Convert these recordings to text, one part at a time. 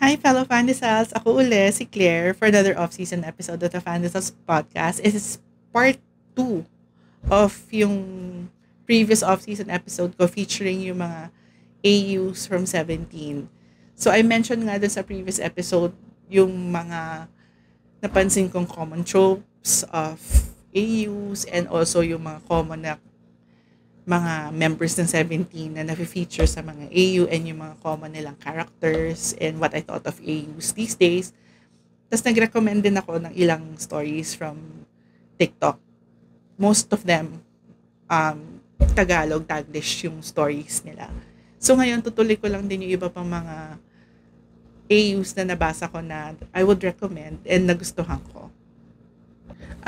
Hi, fellow Fandisals! Ako uli, si Claire, for another off-season episode of the Fandisals podcast. This is part 2 of yung previous off-season episode ko featuring yung mga AUs from 17. So, I mentioned nga dun sa previous episode yung mga napansin kong common tropes of AUs and also yung mga common na mga members ng 17 na na-feature sa mga AU and yung mga common nilang characters and what I thought of AUs these days. Tapos nag-recommend din ako ng ilang stories from TikTok. Most of them, Tagalog, Taglish yung stories nila. So ngayon, tutuloy ko lang din yung iba pang mga AUs na nabasa ko na I would recommend and nagustuhan ko.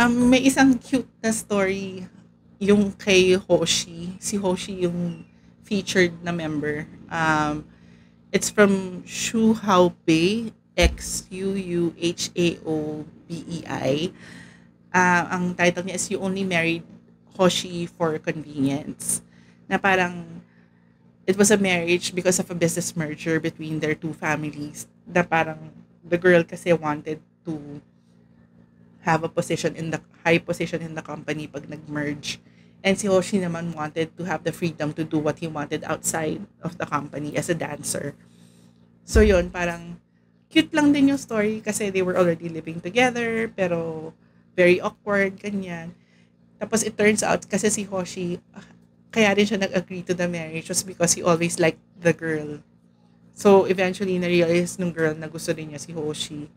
May isang cute na story yung kay Hoshi. Si Hoshi yung featured na member. It's from Shu Haobei, Xuuhaobei. Ang title niya is You Only Married Hoshi for Convenience. Na parang it was a marriage because of a business merger between their two families. Na parang the girl kasi wanted to have a position in the high position in the company pag nag-merge. And si Hoshi naman wanted to have the freedom to do what he wanted outside of the company as a dancer. So yun, parang cute lang din yung story kasi they were already living together pero very awkward, ganyan. Tapos it turns out kasi si Hoshi, kaya rin siya nag-agree to the marriage was because he always liked the girl. So eventually na-realize nung girl na gusto rin niya si Hoshi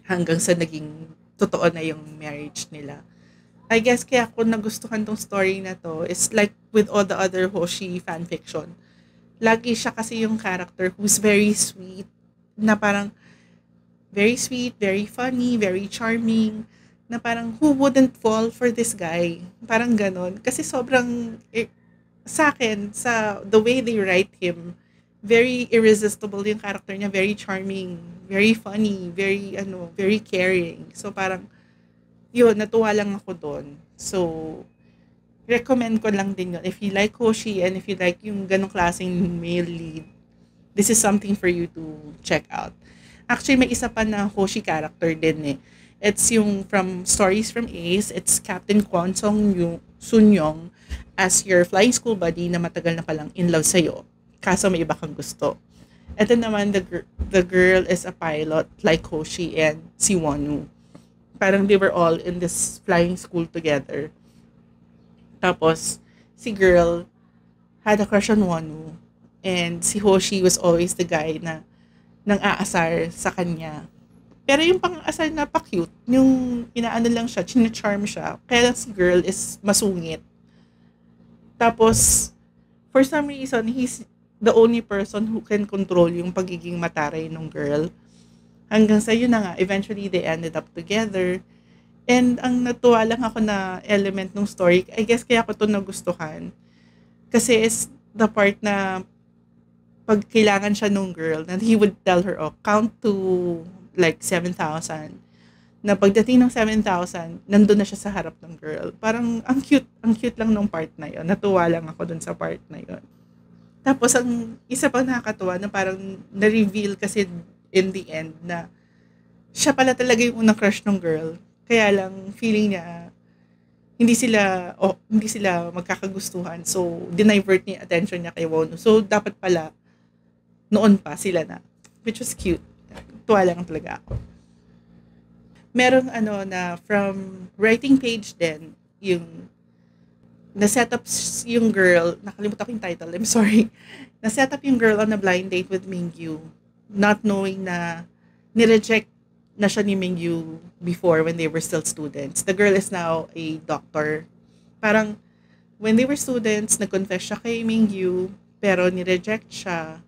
hanggang sa naging totoo na yung marriage nila. I guess kaya ako nagustuhan tong story na to is like with all the other Hoshi fanfiction. Lagi siya kasi yung character who's very sweet, na parang very sweet, very funny, very charming, na parang who wouldn't fall for this guy? Parang ganon. Kasi sobrang, sa akin, sa the way they write him, very irresistible yung character niya, very charming, very funny, very caring. So parang yun, natuwa lang ako doon. So recommend ko lang din yun. If you like Hoshi and if you like yung ganong klaseng male lead, this is something for you to check out. Actually, may isa pa na Hoshi character din eh. It's yung from Stories from Ace. It's Captain Kwon Sunyong as your flying school buddy na matagal na palang in love sa'yo. Kaso may iba kang gusto. Ito naman, the girl is a pilot like Hoshi and si Wonu. Parang they were all in this flying school together. Tapos, si girl had a crush on Wonu. And si Hoshi was always the guy na nang aasar sa kanya. Pero yung pang-asar na pa-cute, yung inaano lang siya, china-charm siya. Kaya lang si girl is masungit. Tapos, for some reason, he's the only person who can control yung pagiging mataray ng girl. Hanggang sa yun na nga, eventually they ended up together. And ang natuwa lang ako na element ng story, I guess kaya ko to nagustuhan. Kasi is the part na pag kailangan siya nung girl, and he would tell her, oh, count to like 7,000. Na pagdating ng 7,000, nandun na siya sa harap ng girl. Parang ang cute lang nung part na yon. Natuwa lang ako dun sa part na yon. Tapos ang isa pang nakakatuwa na parang na-reveal kasi in the end na siya pala talaga yung unang crush ng girl. Kaya lang feeling niya hindi sila magkakagustuhan. So dinivert niya attention niya kay Wonu. So dapat pala noon pa sila na, which was cute. Tuwa lang talaga ako. Merong na from writing page din yung na-set up yung girl, nakalimutan ko yung title, I'm sorry. Na-set up yung girl on a blind date with Mingyu, not knowing na nireject na siya ni Mingyu before when they were still students. The girl is now a doctor. Parang, when they were students, nag-confess siya kay Mingyu, pero nireject siya.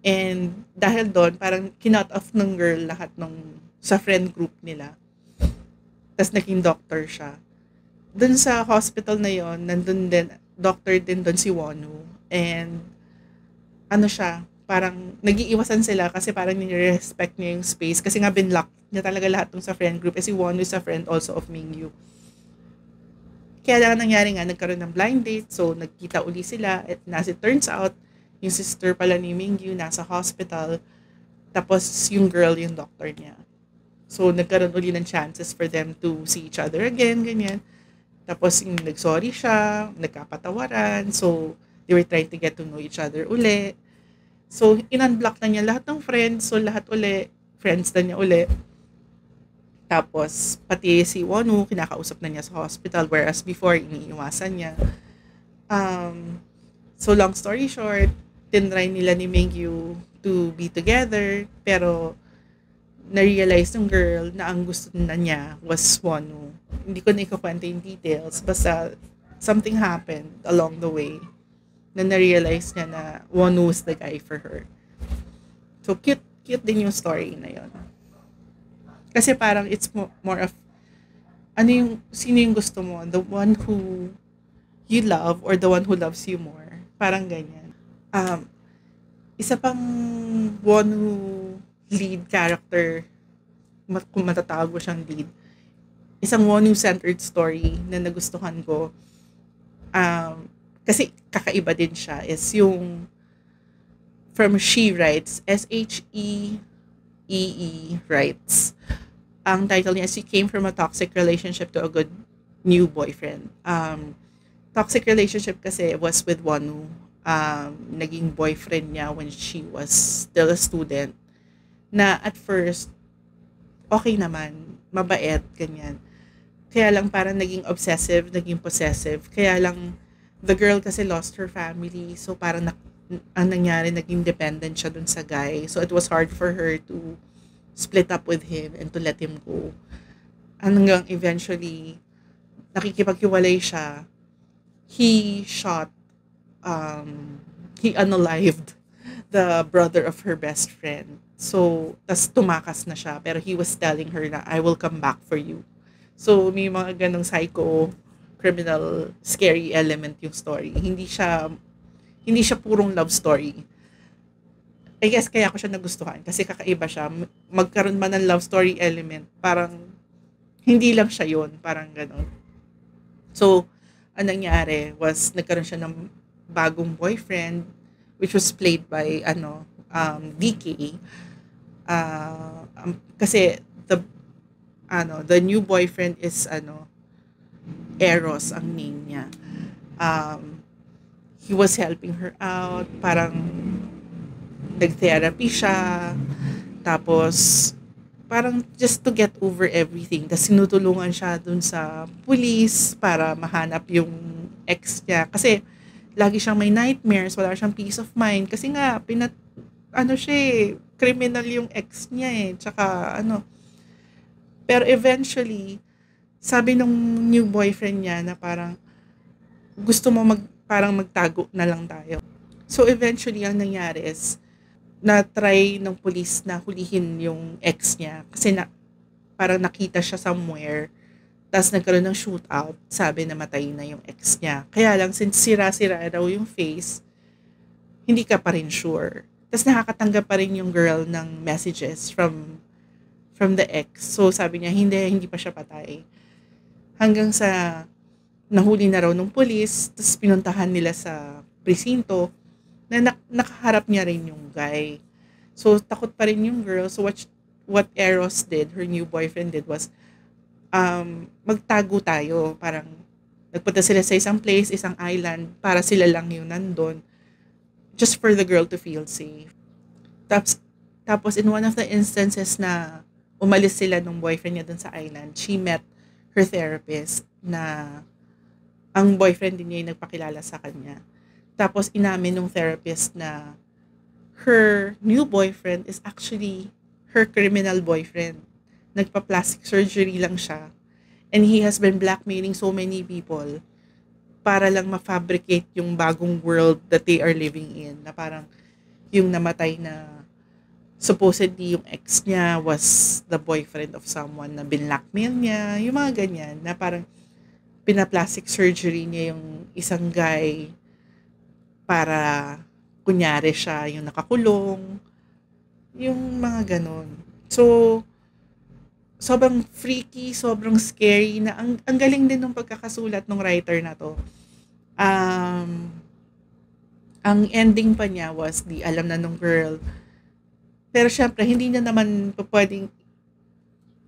And dahil doon, parang kinut off ng girl lahat sa friend group nila. Tapos naging doctor siya. Doon sa hospital na yon, nandun din, doctor din doon si Wonu. And siya, parang nagiiwasan sila kasi parang nire-respect niya yung space. Kasi nga binlock niya talaga lahat ng sa friend group. Kasi Wonu is a friend also of Mingyu. Kaya lang nangyari nga, nagkaroon ng blind date. So nagkita uli sila. At as it turns out, yung sister pala ni Mingyu nasa hospital. Tapos yung girl yung doctor niya. So nagkaroon uli ng chances for them to see each other again, ganyan. Tapos yung nag-sorry siya, nagkapatawaran. So they were trying to get to know each other uli. So in-unblock na niya lahat ng friends. So lahat uli, friends na niya uli. Tapos pati si Wonu, kinakausap na niya sa hospital. Whereas before, iniiwasan niya. Um, so long story short, tinry nila ni Mingyu to be together. Pero na-realize ng girl na ang gusto na niya was Wonu. Hindi ko na ikakwento yung details. Basta something happened along the way na na-realize niya na Wonu was the guy for her. So cute din yung story na yon. Kasi parang it's more of sino yung gusto mo? The one who you love or the one who loves you more? Parang ganyan. Isa pang one who lead character, kung matatawag mo siyang lead, isang Wonu-centered story na nagustuhan ko, kasi kakaiba din siya, is yung from She Writes, SHEEE Writes. Ang title niya is She Came from a Toxic Relationship to a Good New Boyfriend. Toxic relationship kasi was with Wonu. Naging boyfriend niya when she was still a student, na at first, okay naman, mabait, ganyan. Kaya lang parang naging obsessive, naging possessive. Kaya lang, the girl kasi lost her family. So parang ang nangyari, naging dependent siya dun sa guy. So it was hard for her to split up with him and to let him go. Hanggang eventually, nakikipaghiwalay siya. He unalived the brother of her best friend. So, tas tumakas na siya. Pero he was telling her na, I will come back for you. So, may mga ganong psycho, criminal, scary element yung story. Hindi siya purong love story. I guess kaya ko siya nagustuhan. Kasi kakaiba siya. Magkaroon man ng love story element, parang hindi lang siya yun. Parang ganon. So, ang nangyari was, nagkaroon siya ng bagong boyfriend, which was played by, DK. Kasi the new boyfriend is Eros ang name niya. He was helping her out, parang nag-therapy siya, tapos parang just to get over everything. Tapos sinutulungan siya dun sa police para mahanap yung ex niya. Kasi lagi siyang may nightmares, wala siyang peace of mind. Kasi nga, criminal yung ex niya eh. Tsaka pero eventually, sabi nung new boyfriend niya na parang gusto mo parang magtago na lang tayo. So eventually, ang nangyari is, na-try ng police na hulihin yung ex niya. Kasi parang nakita siya somewhere. Tapos nagkaroon ng shootout. Sabi na matay na yung ex niya. Kaya lang, since sira-sira daw yung face, hindi ka pa rin sure. Tapos nakakatanggap pa rin yung girl ng messages from the ex. So sabi niya, hindi pa siya patay. Hanggang sa nahuli na raw ng police, tapos pinuntahan nila sa presinto, na nakaharap niya rin yung guy. So takot pa rin yung girl. So what Eros did, her new boyfriend did was, magtago tayo. Parang nagpunta sila sa isang place, isang island, para sila lang yung nandun. Just for the girl to feel safe. Tapos in one of the instances na umalis sila nung boyfriend niya dun sa island, she met her therapist na ang boyfriend din niya yung nagpakilala sa kanya. Tapos inamin ng therapist na her new boyfriend is actually her criminal boyfriend. Nagpa-plastic surgery lang siya. And he has been blackmailing so many people para lang ma-fabricate yung bagong world that they are living in. Na parang yung namatay na supposedly yung ex niya was the boyfriend of someone na binlackmail niya. Yung mga ganyan. Na parang pina-plastic surgery niya yung isang guy para kunyari siya yung nakakulong. Yung mga ganon. So, sobrang freaky, sobrang scary na ang galing din ng pagkakasulat ng writer na to. Ang ending pa niya was alam na nung girl Pero syempre, hindi niya naman pwedeng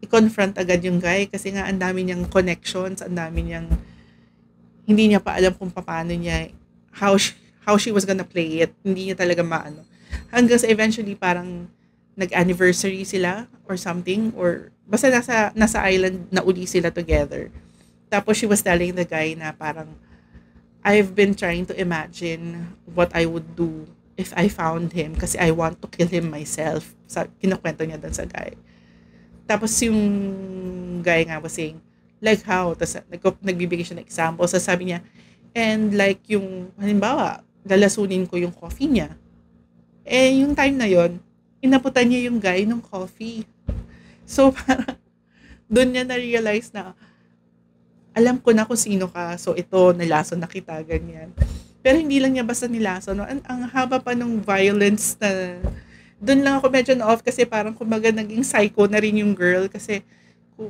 i-confront agad yung guy kasi nga ang dami niyang connections, ang dami niyang hindi niya pa alam kung paano niya how she, how she was gonna play it. Hindi niya talaga maano. Hanggang sa eventually parang nag-anniversary sila or something or basta nasa island na uli sila together. Tapos she was telling the guy na parang I've been trying to imagine what I would do if I found him kasi I want to kill him myself. Kinukwento niya doon sa guy. Tapos yung guy nga was saying, like how? Tapos nagbibigay siya ng example. So sabi niya, and like yung, halimbawa, lalasunin ko yung coffee niya. Eh, yung time na yon inaputan niya yung guy ng coffee. So, parang, doon niya na-realize na, alam ko na kung sino ka. So, ito, nilason na kita, ganyan. Pero hindi lang niya basta nilason. No? Ang haba pa nung violence na doon lang ako medyo na-off kasi parang kumbaga naging psycho na rin yung girl kasi kung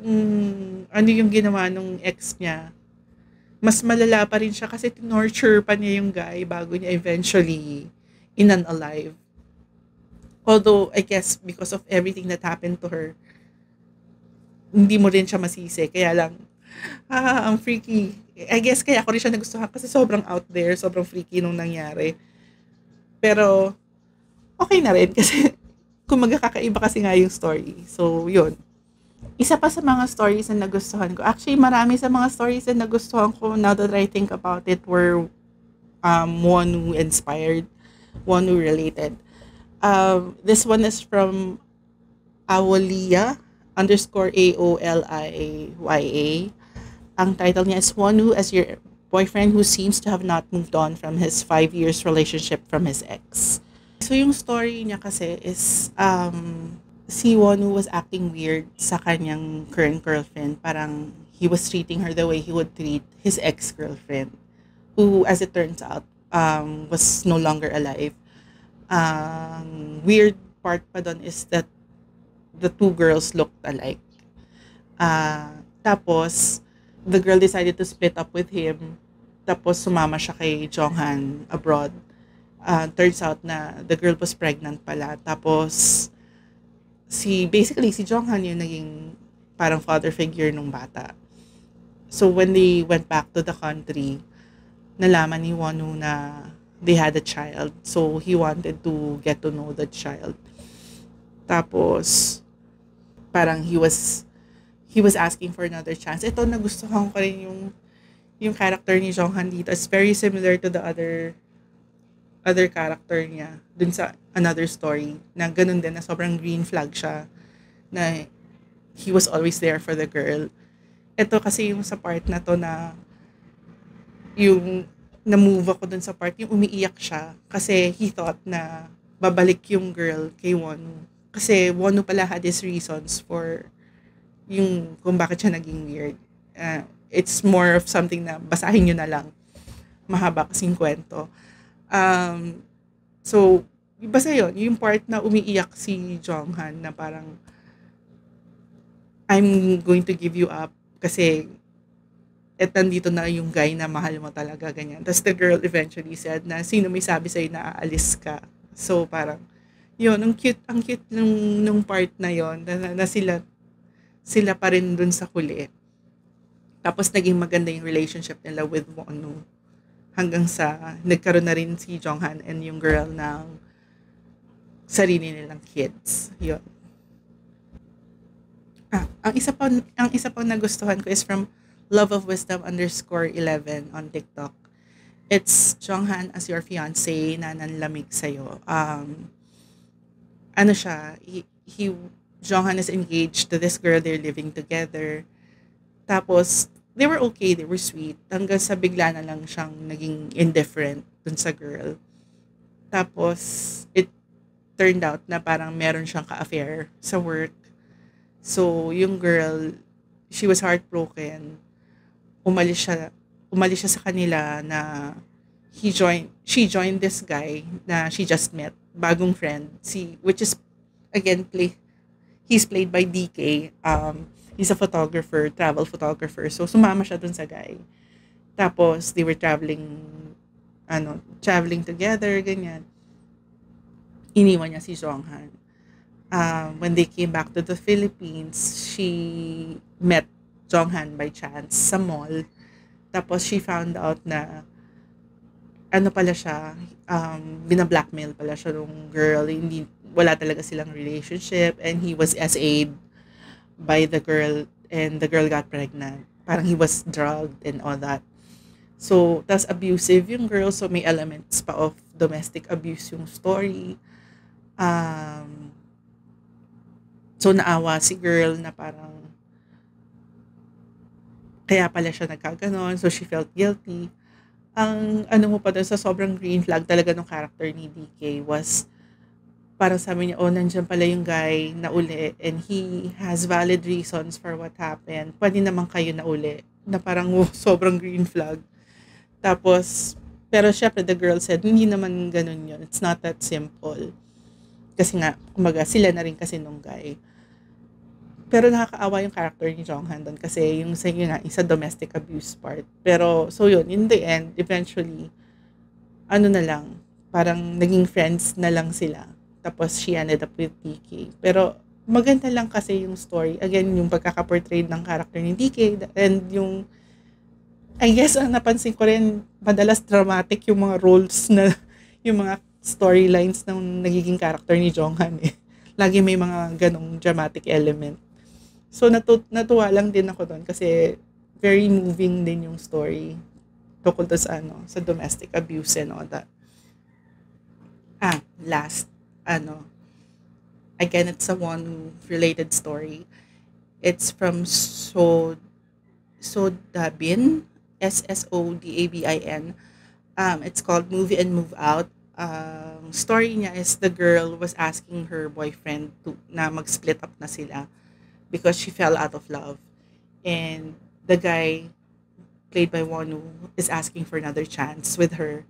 ano yung ginawa nung ex niya, mas malala pa rin siya kasi tinorture pa niya yung guy bago niya eventually in-unalive. Although, I guess, because of everything that happened to her, hindi mo rin siya masisi. Kaya lang, ang freaky. I guess kaya ako rin siya nagustuhan kasi sobrang out there, sobrang freaky nung nangyari. Pero, okay na rin kasi kung magkakaiba kasi nga yung story. So, yun. Isa pa sa mga stories na nagustuhan ko. Actually, marami sa mga stories na nagustuhan ko now that I think about it were Wonu inspired, Wonu related. This one is from Awolia underscore AOLIYA. Ang title niya is Wonu as your boyfriend who seems to have not moved on from his 5 years relationship from his ex. So yung story niya kasi is si Wonu was acting weird sa kanyang current girlfriend. Parang he was treating her the way he would treat his ex-girlfriend who as it turns out was no longer alive. Weird part pa doon is that the two girls looked alike. Tapos, the girl decided to split up with him. Tapos, sumama siya kay Jonghan abroad. Turns out na the girl was pregnant pala. Tapos, basically, si Jonghan yung naging parang father figure nung bata. So, when they went back to the country, nalaman ni Wonu na they had a child. So, he wanted to get to know the child. Tapos, parang he was asking for another chance. Ito, nagustuhan ko rin yung character ni Jonghan dito. It's very similar to the other character niya dun sa another story na ganun din na sobrang green flag siya na he was always there for the girl. Ito kasi yung sa part na to na yung na-move ako dun sa part yung umiiyak siya kasi he thought na babalik yung girl kay Wonu. Kasi Wonu pala had his reasons for yung kung bakit siya naging weird. It's more of something na basahin nyo na lang. Mahaba kasing kwento. So, basta yun, yung part na umiiyak si Jonghan na parang I'm going to give you up kasi nandito na yung guy na mahal mo talaga, ganyan. Tapos the girl eventually said na sino may sabi sa'yo na aalis ka. So, parang yun, ang cute nung part na yon na sila pa rin dun sa huli. Tapos naging maganda yung relationship nila with Wonu. Hanggang sa nagkaroon na rin si Jonghan and yung girl ng sarili nilang kids. Yun. Ang isa pa nagustuhan ko is from Love of Wisdom _11 on TikTok. It's Jonghan as your fiancé na nanlamig sa'yo. Ano siya, Jonghan is engaged to this girl, they're living together. Tapos, they were okay, they were sweet. Hanggang sa bigla na lang siyang naging indifferent dun sa girl. Tapos, it turned out na parang meron siyang ka-affair sa work. So, yung girl, she was heartbroken. Umalis siya sa kanila na she joined this guy na she just met, bagong friend, which is, again, he's played by DK. He's a photographer, travel photographer. So, sumama siya dun sa guy. Tapos, they were traveling together, ganyan. Iniwan niya si Jonghan. When they came back to the Philippines, she met Jonghan by chance sa mall. Tapos she found out na ano pala siya, bina-blackmail pala siya nung girl. Hindi, wala talaga silang relationship and he was SA'd by the girl and the girl got pregnant. Parang he was drugged and all that. So, tas abusive yung girl. So, may elements pa of domestic abuse yung story. Um, so, naawa si girl na parang kaya pala siya nagkaganon. So, she felt guilty. Ang ano mo pa dun sa sobrang green flag talaga ng character ni DK was parang sabi niya, oh, nandiyan pala yung guy na uli and he has valid reasons for what happened. Pwede naman kayo na uli. Na parang oh, sobrang green flag. Tapos, pero syempre the girl said, hindi naman ganun yun. It's not that simple. Kasi nga, kumbaga, sila na rin kasi nung guy. Pero nakakaawa yung character ni Jonghan doon kasi yung sa yun nga, isa domestic abuse part. Pero, so yun, in the end, eventually, ano na lang, parang naging friends na lang sila. Tapos she ended up with DK. Pero maganda lang kasi yung story. Again, yung pagkaka-portray ng character ni DK and yung I guess ang napansin ko rin, madalas dramatic yung mga roles na yung mga storylines ng nagiging character ni Jonghan eh. Lagi may mga ganong dramatic element. So natuwa lang din ako doon kasi very moving din yung story tungkol to sa ano, sa domestic abuse and all that. Last, ano, again, it's a one related story. It's from Sodabin, Sodabin. It's called Movie and Move Out. Story niya is the girl was asking her boyfriend to na mag-split up na sila because she fell out of love. And the guy played by Wonu is asking for another chance with her.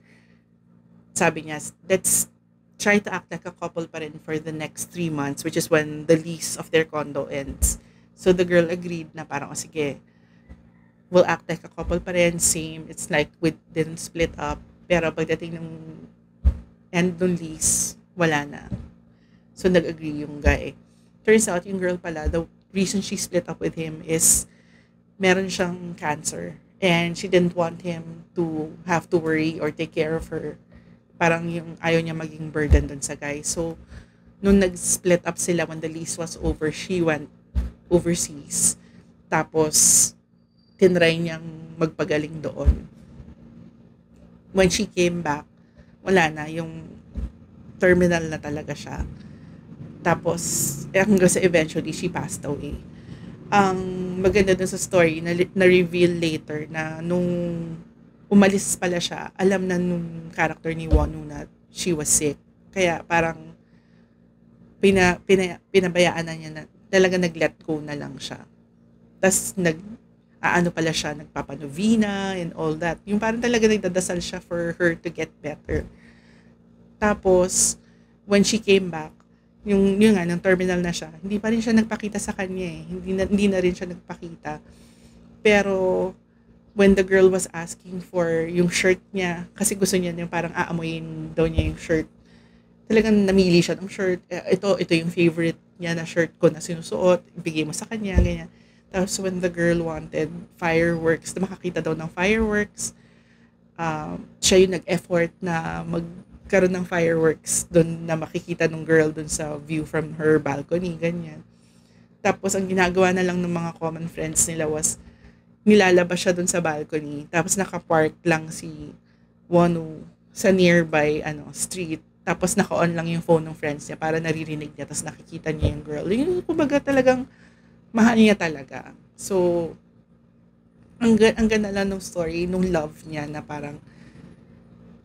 Sabi niya, let's try to act like a couple pa rin for the next 3 months, which is when the lease of their condo ends. So the girl agreed na parang, oh, sige, we'll act like a couple pa rin, same. It's like we didn't split up. Pero pagdating ng end ng lease, wala na. So nag-agree yung guy. Turns out, yung girl pala, the reason she split up with him is meron siyang cancer. And she didn't want him to have to worry or take care of her. Parang yung ayaw niya maging burden dun sa guy. So, nung nag-split up sila when the lease was over, she went overseas. Tapos, tinry niyang magpagaling doon. When she came back, wala na, yung terminal na talaga siya. Tapos, hanggang sa eventually, she passed away. Ang maganda dun sa story, na-reveal later na nung umalis pala siya, alam na nung character ni Wonu na she was sick. Kaya parang pinabayaan na niya na talaga nag-let go na lang siya. Tapos ano pala siya, nagpapanovena and all that. Yung parang talaga nagdadasal siya for her to get better. Tapos, when she came back, yung nga, ng terminal na siya, hindi pa rin siya nagpakita sa kanya eh. Hindi na rin siya nagpakita. Pero, when the girl was asking for yung shirt niya, kasi gusto niya yung parang aamuyin daw niya yung shirt, talagang namili siya ng shirt. Ito yung favorite niya na shirt ko na sinusuot, ibigay mo sa kanya, ganyan. Tapos when the girl wanted fireworks, na makakita daw ng fireworks, siya yung nag-effort na magkaroon ng fireworks doon na makikita ng girl doon sa view from her balcony, ganyan. Tapos ang ginagawa na lang ng mga common friends nila was nilalabas siya doon sa balcony, tapos nakapark lang si Wonu sa nearby street, tapos naka-on lang yung phone ng friends niya para naririnig niya, tapos nakikita niya yung girl. Yung kumbaga talagang mahal niya talaga. So, ang ganda lang ng story, nung love niya na parang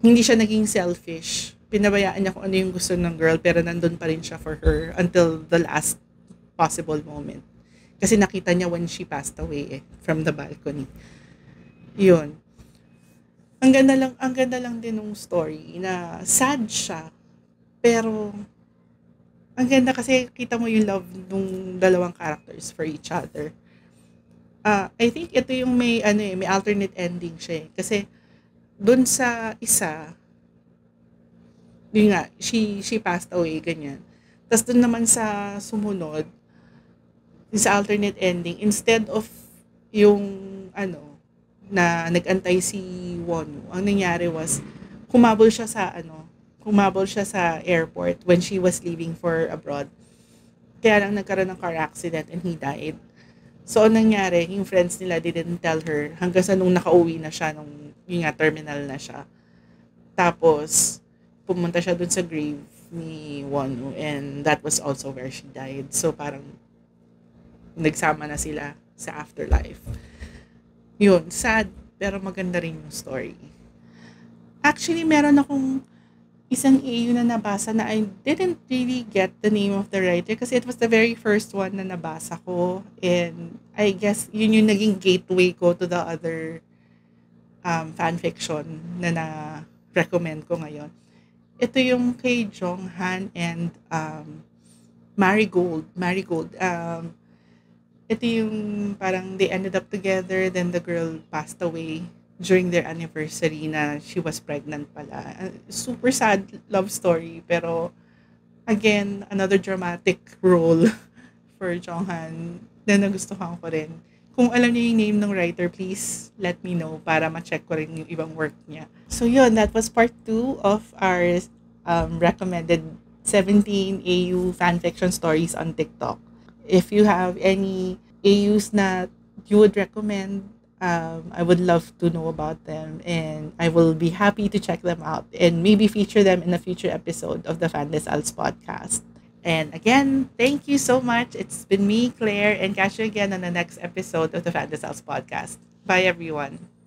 hindi siya naging selfish. Pinabayaan niya kung ano yung gusto ng girl, pero nandun pa rin siya for her until the last possible moment. Kasi nakita niya when she passed away from the balcony. Yun. Ang ganda lang din ng story na sad siya, pero ang ganda kasi kita mo yung love ng dalawang characters for each other. I think ito yung may alternate ending siya eh. Kasi dun sa isa, yun nga, she passed away, ganyan. Tas dun naman sa sumunod, sa alternate ending, instead of yung ano, na nag-antay si Wonu, ang nangyari was, kumabol siya sa ano, kumabol siya sa airport when she was leaving for abroad. Kaya lang nagkaroon ng car accident and he died. So, ang nangyari, yung friends nila didn't tell her hanggang sa nung nakauwi na siya, nung yung nga, terminal na siya. Tapos, pumunta siya dun sa grave ni Wonu and that was also where she died. So, parang nagsama na sila sa afterlife. Yun, sad, pero maganda rin yung story. Actually, meron akong isang AU na nabasa na I didn't really get the name of the writer kasi it was the very first one na nabasa ko. And I guess yun yung naging gateway ko to the other fanfiction na na-recommend ko ngayon. Ito yung kay Jong Han and Marigold. Marigold. Ito yung parang they ended up together, then the girl passed away during their anniversary na she was pregnant pala. Super sad love story, pero again, another dramatic role for Jonghan na nagustuhan ko rin. Kung alam niyo yung name ng writer, please let me know para ma-check ko rin yung ibang work niya. So yun, that was part 2 of our recommended 17 AU fanfiction stories on TikTok. If you have any AUs na you would recommend, I would love to know about them and I will be happy to check them out and maybe feature them in a future episode of the Fandesals podcast. And again, thank you so much. It's been me, Claire, and catch you again on the next episode of the Fandesals podcast. Bye, everyone.